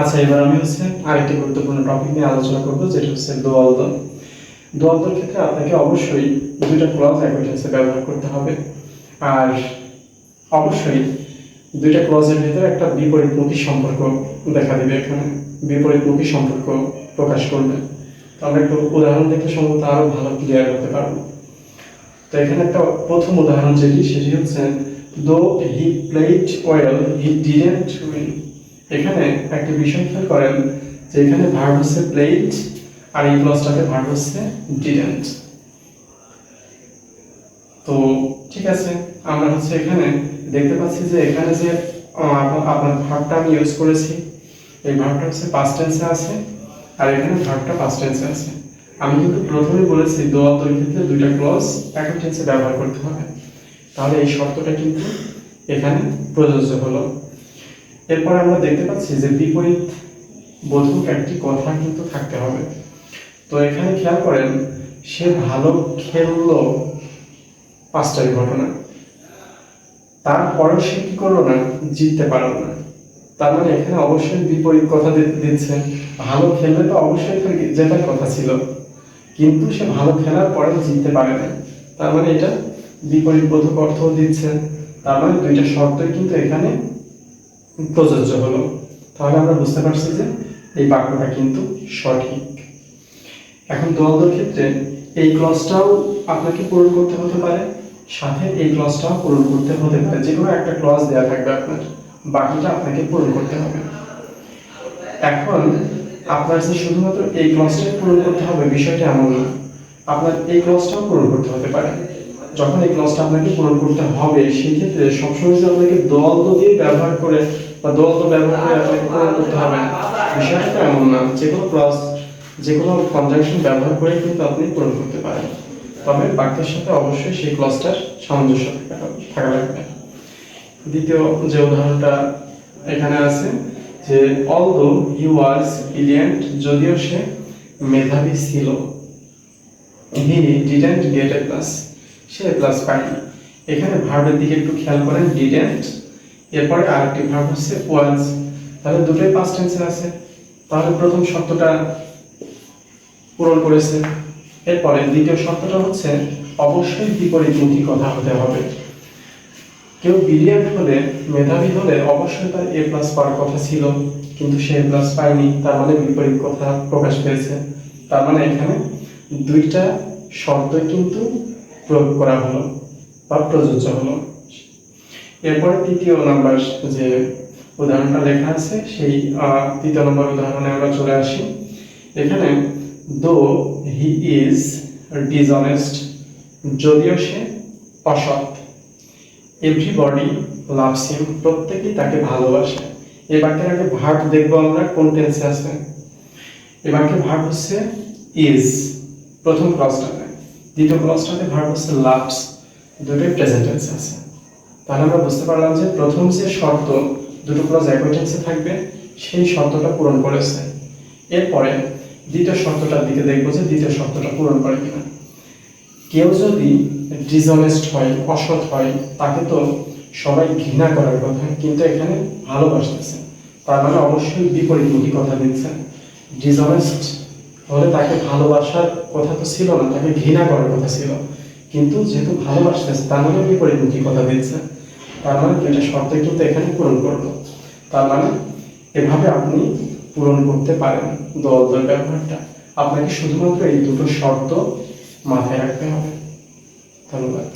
আচ্ছা, এবার আমি আরেকটি গুরুত্বপূর্ণ টপিক নিয়ে আলোচনা করব, যেটা দোয়াল দল। দোয়াল দল ক্ষেত্রে আপনাকে অবশ্যই দুইটা ক্লজ একই টেন্সে ব্যবহার করতে হবে, আর অবশ্যই দুইটা ক্লজের ভিতরে একটা বিপরীতমুখী সম্পর্ক দেখা দিবে। এখানে বিপরীতমুখী সম্পর্ক প্রকাশ করবে। তো আমরা একটু উদাহরণ দেখলে সম্ভবত আরো ভালো ক্লিয়ার হতে পারবো। তো এখানে একটা প্রথম উদাহরণ সেটি হচ্ছে, দো he played well he didn't win. এখানে একটা বিষয় খেয়াল করেন যে এখানে ভার্ব হচ্ছে প্লেড, আর এই ক্লজটাতে ভার্ব হচ্ছে ডিডন্ট। তো ঠিক আছে, আমরা এখানে দেখতে পাচ্ছি যে এখানে যে আপনার ভার্বটা আমি ইউজ করেছি, এই ভার্বটা পাস্ট টেন্সে আছে, আর এখানে ভার্বটা পাস্ট টেন্সে আছে। আমি কিন্তু প্রথমেই বলেছি দোয়াল দলের ক্ষেত্রে দুইটা ক্লজ একই টেন্সে ব্যবহার করতে হবে, তাহলে এই শর্তটা কিন্তু এখানে প্রযোজ্য হলো। এরপর আমরা দেখতে পাচ্ছি যে বিপরীত বোধক একটি কথা কিন্তু থাকতে হবে। তো এখানে খেয়াল করেন, সে ভালো খেললো, পাঁচটাই ঘটনা, তারপরেও সে কি করলো না, জিততে পারলো না। তার মানে এখানে অবশ্যই বিপরীত কথা দিচ্ছে। ভালো খেললে তো অবশ্যই জেতার কথা ছিল, কিন্তু সে ভালো খেলার পরেও জিততে পারে না। তার মানে এটা বিপরীত বোধক অর্থ দিচ্ছে। তার মানে দুইটা শর্তই কিন্তু এখানে প্রযোজ্য হলো। তাহলে আমরা বুঝতে পারছি যে এই বাক্যটা কিন্তু সঠিক। এখন দোয়াল ক্ষেত্রে এই ক্লজটাও আপনাকে পূরণ করতে হতে পারে, সাথে এই ক্লজটাও পূরণ করতে হতে পারে। যে কোনো একটা ক্লজ দেওয়া থাকবে আপনার, বাকিটা আপনাকে পূরণ করতে হবে। এখন আপনার যে শুধুমাত্র এই ক্লজটাই পূরণ করতে হবে বিষয়টা এমন না, আপনার এই ক্লজটাও পূরণ করতে হতে পারে। যখন এই ক্লজটা আপনাকে পূরণ করতে হবে, সেই ক্ষেত্রে সবসময় যে আপনাকে দোয়াল দিয়ে ব্যবহার করে বা দোয়াল ব্যবহার করে আপনাকে পূরণ করতে হবে বিষয়টা তো এমন না। যে কোনো ক্লজ, যে কোনো কনজাংশন ব্যবহার করে কিন্তু আপনি পূরণ করতে পারেন, তবে বাক্যের সাথে অবশ্যই সেই ক্লজটার সামঞ্জস্য থাকা লাগবে। দ্বিতীয় যে উদাহরণটা এখানে আছে, যে অলদো হি ওয়াজ ব্রিলিয়ান্ট, যদিও সে মেধাবী ছিল, he didn't gate A plus, say plus পায়নি। এখানে ভার্বের দিকে একটু খেয়াল করেন, ডিডন্ট, এরপরে আরেকটি ভার্ব হচ্ছে ওয়াজ, তাহলে দুটোই পাস্ট টেন্সে আছে। তাহলে প্রথম শর্তটা পূরণ করেছে। এরপরে দ্বিতীয় শর্তটা হচ্ছে অবশ্যই বিপরীতমুখী কথা হতে হবে। কেউ ব্রিলিয়ান্ট হলে, মেধাবী হলে অবশ্যই তার এ প্লাস পাওয়ার কথা ছিল, কিন্তু সে এ প্লাস পায়নি, তার মানে বিপরীত কথা প্রকাশ পেয়েছে। তার মানে এখানে দুইটা শর্তই কিন্তু প্রয়োগ করা হলো বা প্রযোজ্য হলো। এরপরে তৃতীয় নাম্বার যে উদাহরণটা লেখা আছে, সেই তৃতীয় নম্বর উদাহরণে আমরা চলে আসি। এখানে দো হি ইজ ডিসঅনেস্ট, যদিও সে অসৎ, এভরিবডি লাভস হিম, প্রত্যেকেই তাকে ভালোবাসে। এই বাক্যের আগে ভার্ব দেখবো আমরা কোন টেন্সে আছে। এই বাক্যের ভার্ব হচ্ছে ইজ, প্রথম ক্লজটাতে। দ্বিতীয় ক্লজটাতে ভার্ব হচ্ছে লাভস, দুটোই প্রেজেন্ট টেন্সে আছে। তাহলে আমরা বুঝতে পারলাম যে প্রথম যে শর্ত, দুটো ক্লজ একই টেন্সে থাকবে, সেই শর্তটা পূরণ করেছে। এরপরে দ্বিতীয় শর্তটার দিকে দেখবো যে দ্বিতীয় শর্তটা পূরণ করে কিনা। কেউ যদি ডিসঅনেস্ট হয়, অসৎ হয়, তাকে তো সবাই ঘৃণা করার কথা, কিন্তু এখানে ভালোবাসতেছে। তার মানে অবশ্যই বিপরীতমুখী কথা দিচ্ছে। ডিসঅনেস্ট হলে তাকে ভালোবাসার কথা তো ছিল না, তাকে ঘৃণা করার কথা ছিল, কিন্তু যেহেতু ভালোবাসতেছে তার মানে বিপরীতমুখী কথা দিচ্ছে। তার মানে দুইটা শর্ত কিন্তু এখানে পূরণ করলো। তার মানে এভাবে আপনি পূরণ করতে পারেন দোয়াল ব্যবহারটা। আপনাকে শুধুমাত্র এই দুটো শর্ত মাথায় রাখতে হবে। ধন্যবাদ।